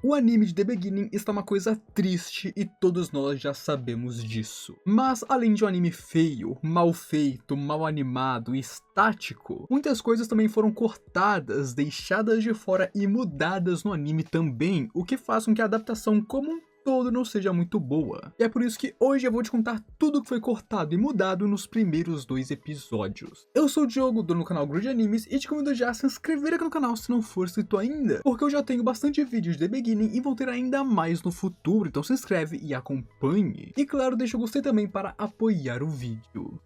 O anime de The Beginning está uma coisa triste e todos nós já sabemos disso. Mas além de um anime feio, mal feito, mal animado e estático, muitas coisas também foram cortadas, deixadas de fora e mudadas no anime também, o que faz com que a adaptação como um todo não seja muito boa. E é por isso que hoje eu vou te contar tudo que foi cortado e mudado nos primeiros 2 episódios. Eu sou o Diogo, dono do canal Groove de Animes, e te convido já a se inscrever aqui no canal se não for inscrito ainda, porque eu já tenho bastante vídeos de The Beginning e vou ter ainda mais no futuro, então se inscreve e acompanhe. E claro, deixa o gostei também para apoiar o vídeo.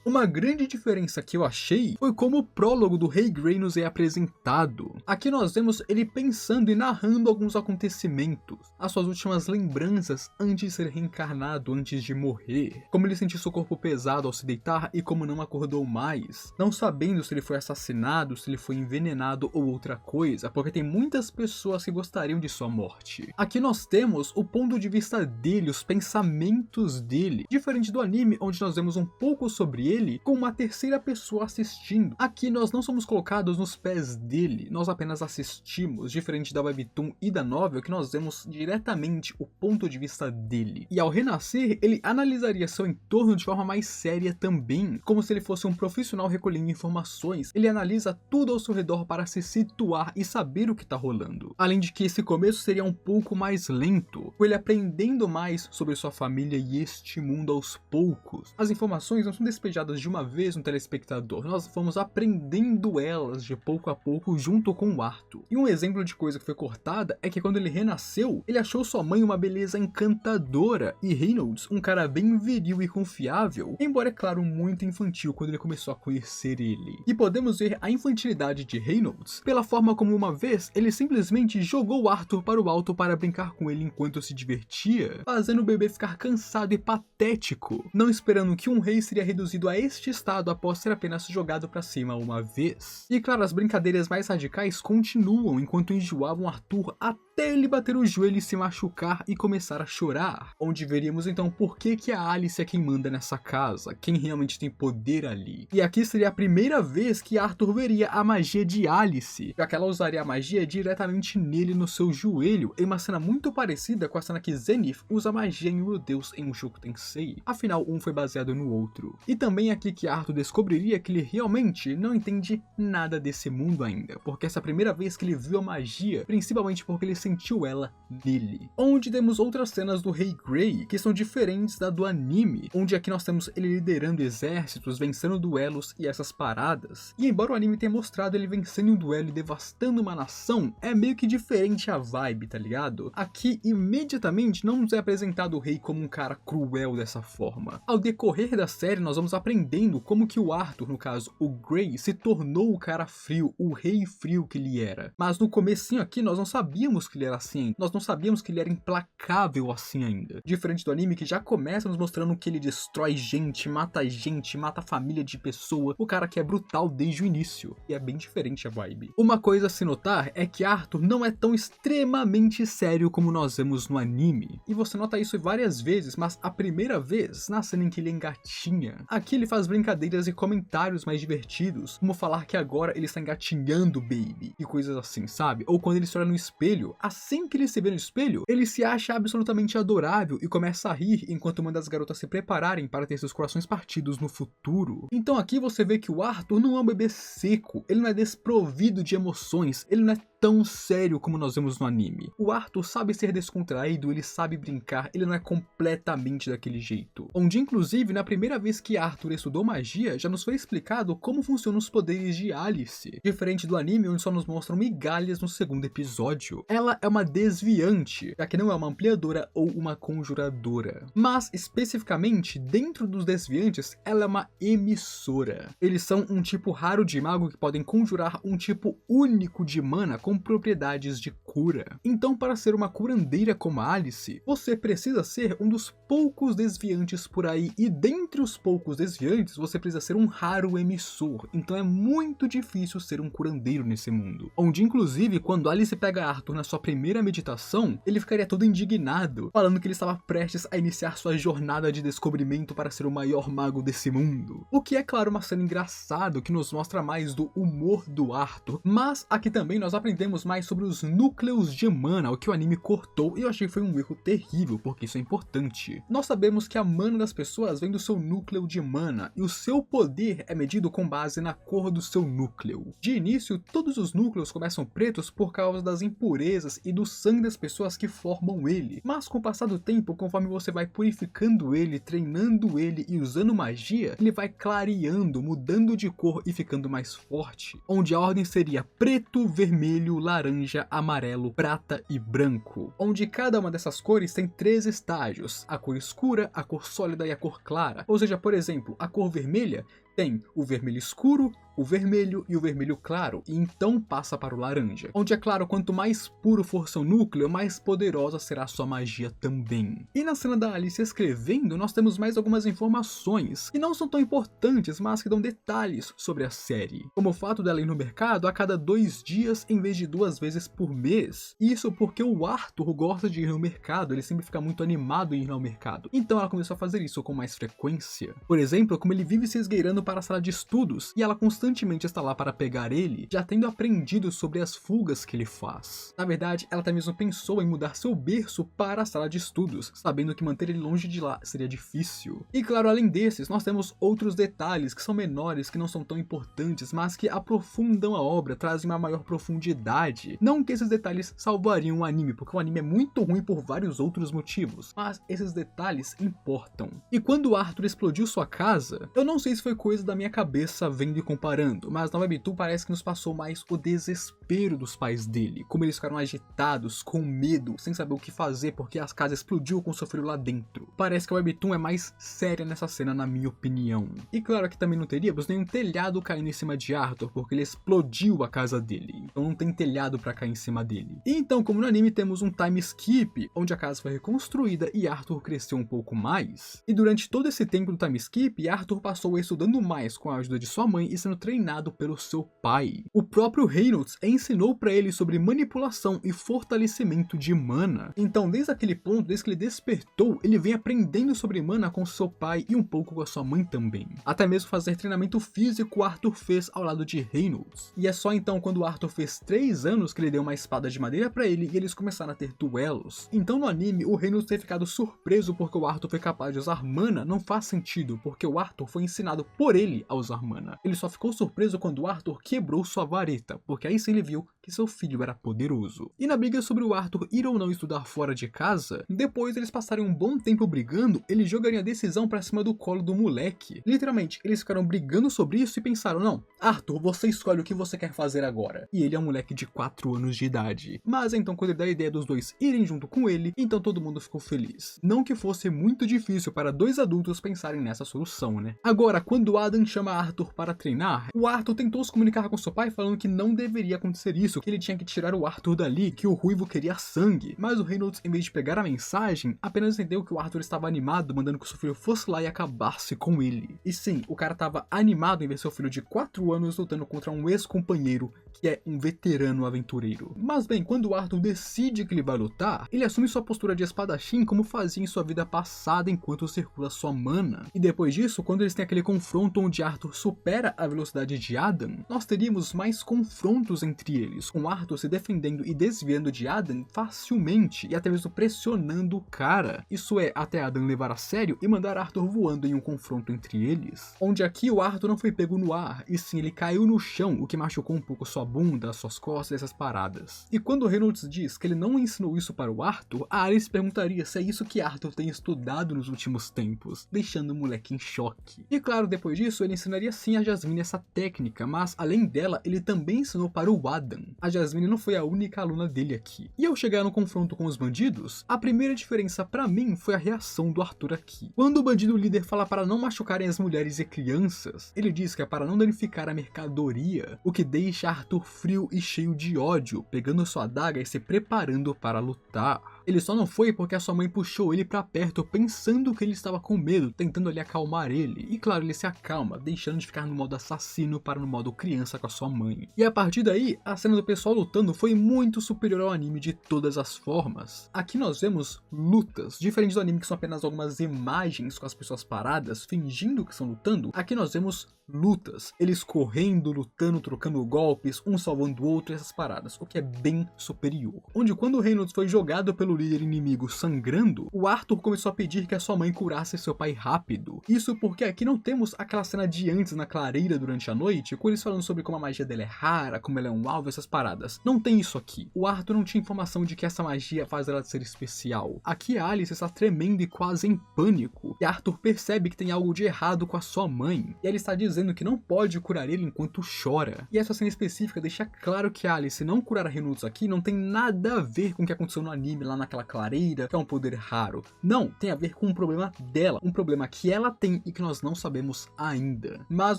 Uma grande diferença que eu achei foi como o prólogo do Rei Grey nos é apresentado. Aqui nós vemos ele pensando e narrando alguns acontecimentos, as suas últimas lembranças antes de ser reencarnado, antes de morrer, como ele sentiu seu corpo pesado ao se deitar e como não acordou mais, não sabendo se ele foi assassinado, se ele foi envenenado ou outra coisa, porque tem muitas pessoas que gostariam de sua morte. Aqui nós temos o ponto de vista dele, os pensamentos dele, diferente do anime onde nós vemos um pouco sobre ele com uma terceira pessoa assistindo. Aqui nós não somos colocados nos pés dele, nós apenas assistimos, diferente da webtoon e da novel que nós vemos diretamente o ponto de vista dele. E ao renascer, ele analisaria seu entorno de forma mais séria também, como se ele fosse um profissional recolhendo informações. Ele analisa tudo ao seu redor para se situar e saber o que está rolando. Além de que esse começo seria um pouco mais lento, com ele aprendendo mais sobre sua família e este mundo aos poucos. As informações não são despejadas de uma vez no telespectador, nós vamos aprendendo elas de pouco a pouco junto com o Arthur. E um exemplo de coisa que foi cortada é que quando ele renasceu, ele achou sua mãe uma beleza encantadora e Reynolds um cara bem viril e confiável, embora é claro muito infantil quando ele começou a conhecer ele. E podemos ver a infantilidade de Reynolds pela forma como uma vez ele simplesmente jogou o Arthur para o alto para brincar com ele enquanto se divertia, fazendo o bebê ficar cansado e patético, não esperando que um rei seria reduzido a este estado após ser apenas jogado para cima uma vez. E claro, as brincadeiras mais radicais continuam enquanto enjoavam Arthur até ele bater o joelho e se machucar e começar a chorar, onde veríamos então por que a Alice é quem manda nessa casa, quem realmente tem poder ali. E aqui seria a primeira vez que Arthur veria a magia de Alice, já que ela usaria a magia diretamente nele no seu joelho, em uma cena muito parecida com a cena que Zenith usa magia em Rudeus em Mushoku Tensei, afinal um foi baseado no outro. E também aqui que Arthur descobriria que ele realmente não entende nada desse mundo ainda, porque essa é a primeira vez que ele viu a magia, principalmente porque ele sentiu ela nele. Onde temos outras cenas do Rei Grey que são diferentes da do anime, onde aqui nós temos ele liderando exércitos, vencendo duelos e essas paradas. E embora o anime tenha mostrado ele vencendo um duelo e devastando uma nação, é meio que diferente a vibe, tá ligado? Aqui imediatamente não nos é apresentado o rei como um cara cruel dessa forma. Ao decorrer da série nós vamos aprendendo como que o Arthur, no caso o Grey, se tornou o cara frio, o rei frio que ele era. Mas no comecinho aqui nós não sabíamos que ele era assim, nós não sabíamos que ele era implacável assim ainda. Diferente do anime que já começa nos mostrando que ele destrói gente, mata a família de pessoa, o cara que é brutal desde o início. E é bem diferente a vibe. Uma coisa a se notar é que Arthur não é tão extremamente sério como nós vemos no anime. E você nota isso várias vezes, mas a primeira vez na cena em que ele engatinha. Aqui ele faz brincadeiras e comentários mais divertidos, como falar que agora ele está engatinhando baby, e coisas assim, sabe? Ou quando ele se olha no espelho, assim que ele se vê no espelho, ele se acha absolutamente adorável e começa a rir enquanto manda as garotas se prepararem para ter seus corações partidos no futuro. Então aqui você vê que o Arthur não é um bebê seco, ele não é desprovido de emoções, ele não é tão sério como nós vemos no anime. O Arthur sabe ser descontraído, ele sabe brincar, ele não é completamente daquele jeito. Onde inclusive na primeira vez que Arthur estudou magia, já nos foi explicado como funcionam os poderes de Alice, diferente do anime onde só nos mostram migalhas no segundo episódio. Ela é uma desviante, já que não é uma ampliadora ou uma conjuradora. Mas especificamente dentro dos desviantes, ela é uma emissora. Eles são um tipo raro de mago que podem conjurar um tipo único de mana com propriedades de cura. Então, para ser uma curandeira como a Alice, você precisa ser um dos poucos desviantes por aí, e dentre os poucos desviantes, você precisa ser um raro emissor. Então é muito difícil ser um curandeiro nesse mundo. Onde, inclusive, quando Alice pega Arthur na sua primeira meditação, ele ficaria todo indignado, falando que ele estava prestes a iniciar sua jornada de descobrimento para ser o maior mago desse mundo. O que é, claro, uma cena engraçada que nos mostra mais do humor do Arthur, mas aqui também nós aprendemos mais sobre os núcleos de mana, o que o anime cortou, e eu achei que foi um erro terrível, porque isso é importante. Nós sabemos que a mana das pessoas vem do seu núcleo de mana, e o seu poder é medido com base na cor do seu núcleo. De início, todos os núcleos começam pretos por causa das impurezas e do sangue das pessoas que formam ele, mas com o passar do tempo, conforme você vai purificando ele, treinando ele e usando magia, ele vai clareando, mudando de cor e ficando mais forte, onde a ordem seria preto, vermelho, laranja, amarelo, prata e branco, onde cada uma dessas cores tem 3 estágios: a cor escura, a cor sólida e a cor clara. Ou seja, por exemplo, a cor vermelha tem o vermelho escuro, o vermelho e o vermelho claro, e então passa para o laranja, onde é claro, quanto mais puro for seu núcleo, mais poderosa será sua magia também. E na cena da Alice escrevendo, nós temos mais algumas informações, que não são tão importantes, mas que dão detalhes sobre a série, como o fato dela ir no mercado a cada 2 dias em vez de 2 vezes por mês. Isso porque o Arthur gosta de ir no mercado, ele sempre fica muito animado em ir ao mercado, então ela começou a fazer isso com mais frequência. Por exemplo, como ele vive se esgueirando para a sala de estudos, e ela constantemente está lá para pegar ele, já tendo aprendido sobre as fugas que ele faz. Na verdade, ela até mesmo pensou em mudar seu berço para a sala de estudos, sabendo que manter ele longe de lá seria difícil. E claro, além desses, nós temos outros detalhes que são menores, que não são tão importantes, mas que aprofundam a obra, trazem uma maior profundidade. Não que esses detalhes salvariam o anime, porque o anime é muito ruim por vários outros motivos, mas esses detalhes importam. E quando o Arthur explodiu sua casa, eu não sei se foi coisa da minha cabeça vendo e comparando, mas na Webtoon parece que nos passou mais o desespero dos pais dele, como eles ficaram agitados, com medo, sem saber o que fazer porque a casa explodiu com seu filho lá dentro. Parece que a Webtoon é mais séria nessa cena, na minha opinião. E claro que também não teríamos nenhum telhado caindo em cima de Arthur, porque ele explodiu a casa dele, então não tem telhado pra cair em cima dele. E então, como no anime, temos um time skip, onde a casa foi reconstruída e Arthur cresceu um pouco mais. E durante todo esse tempo do time skip, Arthur passou estudando mais com a ajuda de sua mãe e sendo treinado pelo seu pai. O próprio Reynolds ensinou para ele sobre manipulação e fortalecimento de mana. Então, desde aquele ponto, desde que ele despertou, ele vem aprendendo sobre mana com seu pai e um pouco com a sua mãe também. Até mesmo fazer treinamento físico Arthur fez ao lado de Reynolds. E é só então quando Arthur fez 3 anos que ele deu uma espada de madeira para ele e eles começaram a ter duelos. Então no anime, o Reynolds ter ficado surpreso porque o Arthur foi capaz de usar mana não faz sentido, porque o Arthur foi ensinado por ele a usar mana. Ele só ficou surpreso quando o Arthur quebrou sua vareta, porque aí sim ele viu que seu filho era poderoso. E na briga sobre o Arthur ir ou não estudar fora de casa, depois eles passarem um bom tempo brigando, ele jogaria a decisão pra cima do colo do moleque. Literalmente, eles ficaram brigando sobre isso e pensaram: não, Arthur, você escolhe o que você quer fazer agora. E ele é um moleque de 4 anos de idade. Mas então, quando ele dá a ideia dos dois irem junto com ele, então todo mundo ficou feliz. Não que fosse muito difícil para 2 adultos pensarem nessa solução, né? Agora, quando Adam chama Arthur para treinar, o Arthur tentou se comunicar com seu pai falando que não deveria acontecer isso, que ele tinha que tirar o Arthur dali, que o ruivo queria sangue. Mas o Reynolds, em vez de pegar a mensagem, apenas entendeu que o Arthur estava animado, mandando que o seu filho fosse lá e acabasse com ele. E sim, o cara estava animado em ver seu filho de 4 anos lutando contra um ex-companheiro que é um veterano aventureiro. Mas bem, quando o Arthur decide que ele vai lutar, ele assume sua postura de espadachim como fazia em sua vida passada enquanto circula sua mana. E depois disso, quando eles têm aquele confronto onde Arthur supera a velocidade de Adam, nós teríamos mais confrontos entre eles, com Arthur se defendendo e desviando de Adam facilmente e até mesmo pressionando o cara. Isso é, até Adam levar a sério e mandar Arthur voando em um confronto entre eles. Onde aqui o Arthur não foi pego no ar, e sim ele caiu no chão, o que machucou um pouco sua bunda, suas costas, essas paradas. E quando o Reynolds diz que ele não ensinou isso para o Arthur, a Alice perguntaria se é isso que Arthur tem estudado nos últimos tempos, deixando o moleque em choque. E claro, depois disso ele ensinaria sim a Jasmine essa técnica, mas além dela, ele também ensinou para o Adam. A Jasmine não foi a única aluna dele aqui. E ao chegar no confronto com os bandidos, a primeira diferença pra mim foi a reação do Arthur aqui. Quando o bandido líder fala para não machucarem as mulheres e crianças, ele diz que é para não danificar a mercadoria, o que deixa Arthur frio e cheio de ódio, pegando sua adaga e se preparando para lutar. Ele só não foi porque a sua mãe puxou ele pra perto pensando que ele estava com medo, tentando ali acalmar ele. E claro, ele se acalma, deixando de ficar no modo assassino para no modo criança com a sua mãe. E a partir daí, a cena do pessoal lutando foi muito superior ao anime de todas as formas. Aqui nós vemos lutas, diferente do anime que são apenas algumas imagens com as pessoas paradas, fingindo que estão lutando. Aqui nós vemos lutas, eles correndo, lutando, trocando golpes, um salvando o outro e essas paradas, o que é bem superior. Onde quando o Reynolds foi jogado pelo líder inimigo sangrando, o Arthur começou a pedir que a sua mãe curasse seu pai rápido. Isso porque aqui não temos aquela cena de antes na clareira durante a noite, com eles falando sobre como a magia dela é rara, como ela é um alvo, essas paradas. Não tem isso aqui. O Arthur não tinha informação de que essa magia faz ela ser especial. Aqui a Alice está tremendo e quase em pânico, e Arthur percebe que tem algo de errado com a sua mãe, e ela está dizendo que não pode curar ele enquanto chora. E essa cena específica deixa claro que a Alice não curar a Reynolds aqui não tem nada a ver com o que aconteceu no anime lá naquela clareira, que é um poder raro. Não, tem a ver com um problema dela, um problema que ela tem e que nós não sabemos ainda. Mas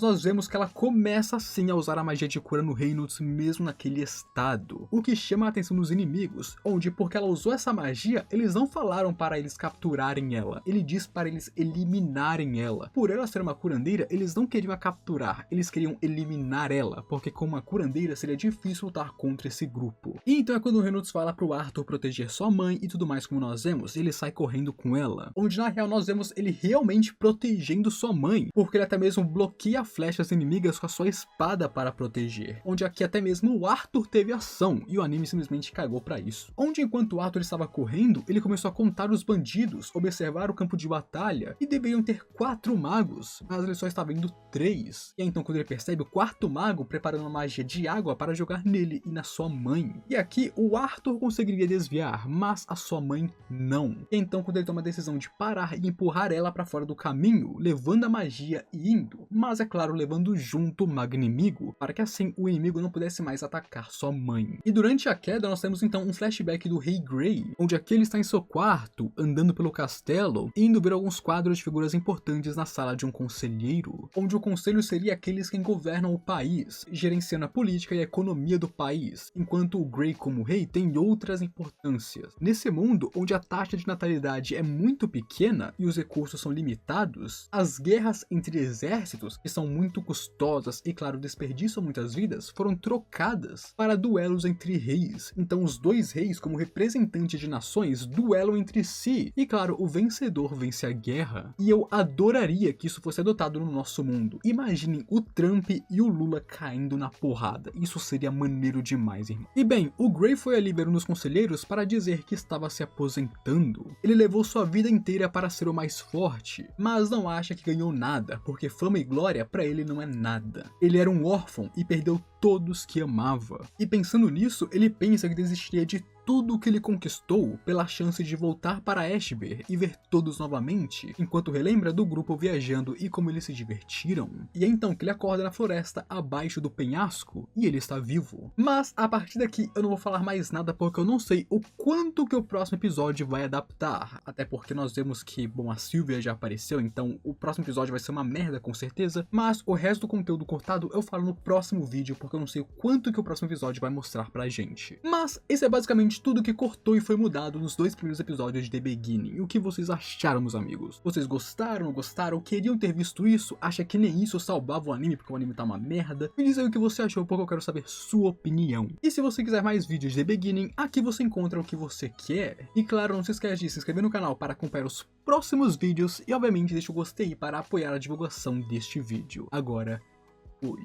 nós vemos que ela começa sim a usar a magia de cura no Reynolds mesmo naquele estado, o que chama a atenção dos inimigos, onde porque ela usou essa magia, eles não falaram para eles capturarem ela, ele diz para eles eliminarem ela. Por ela ser uma curandeira, eles não queriam a capturar, eles queriam eliminar ela, porque com uma curandeira seria difícil lutar contra esse grupo. E então é quando o Reynolds fala pro Arthur proteger sua mãe e tudo mais como nós vemos, ele sai correndo com ela, onde na real nós vemos ele realmente protegendo sua mãe, porque ele até mesmo bloqueia flechas inimigas com a sua espada para proteger, onde aqui até mesmo o Arthur teve ação, e o anime simplesmente cagou pra isso. Onde enquanto o Arthur estava correndo, ele começou a contar os bandidos, observar o campo de batalha, e deveriam ter 4 magos, mas ele só estava vendo 3. E é então quando ele percebe o 4º mago preparando uma magia de água para jogar nele e na sua mãe. E aqui o Arthur conseguiria desviar, mas a sua mãe não. E então quando ele toma a decisão de parar e empurrar ela para fora do caminho, levando a magia e indo, mas é claro levando junto o mago inimigo, para que assim o inimigo não pudesse mais atacar sua mãe. E durante a queda nós temos então um flashback do Rei Grey, onde aqui ele está em seu quarto, andando pelo castelo, indo ver alguns quadros de figuras importantes na sala de um conselheiro, onde o conselho seria aqueles que governam o país, gerenciando a política e a economia do país, enquanto o Grey como rei tem outras importâncias. Nesse mundo, onde a taxa de natalidade é muito pequena e os recursos são limitados, as guerras entre exércitos, que são muito custosas e claro desperdiçam muitas vidas, foram trocadas para duelos entre reis. Então os 2 reis, como representantes de nações, duelam entre si, e claro, o vencedor vence a guerra. E eu adoraria que isso fosse adotado no nosso mundo. Imaginem o Trump e o Lula caindo na porrada. Isso seria maneiro demais, irmão. E bem, o Grey foi ali ver um dos conselheiros para dizer que estava se aposentando. Ele levou sua vida inteira para ser o mais forte, mas não acha que ganhou nada, porque fama e glória para ele não é nada. Ele era um órfão e perdeu todos que amava. E pensando nisso, ele pensa que desistiria de tudo o que ele conquistou pela chance de voltar para Ashbury e ver todos novamente, enquanto relembra do grupo viajando e como eles se divertiram. E é então que ele acorda na floresta abaixo do penhasco e ele está vivo. Mas a partir daqui eu não vou falar mais nada porque eu não sei o quanto que o próximo episódio vai adaptar, até porque nós vemos que, bom, a Sylvia já apareceu, então o próximo episódio vai ser uma merda com certeza, mas o resto do conteúdo cortado eu falo no próximo vídeo porque eu não sei o quanto que o próximo episódio vai mostrar pra gente. Mas esse é basicamente tudo que cortou e foi mudado nos 2 primeiros episódios de The Beginning. O que vocês acharam, meus amigos? Vocês gostaram, não gostaram? Queriam ter visto isso? Acha que nem isso salvava o anime porque o anime tá uma merda? Me diz aí o que você achou porque eu quero saber sua opinião. E se você quiser mais vídeos de The Beginning, aqui você encontra o que você quer. E claro, não se esquece de se inscrever no canal para acompanhar os próximos vídeos e obviamente deixa o gostei para apoiar a divulgação deste vídeo. Agora, fui.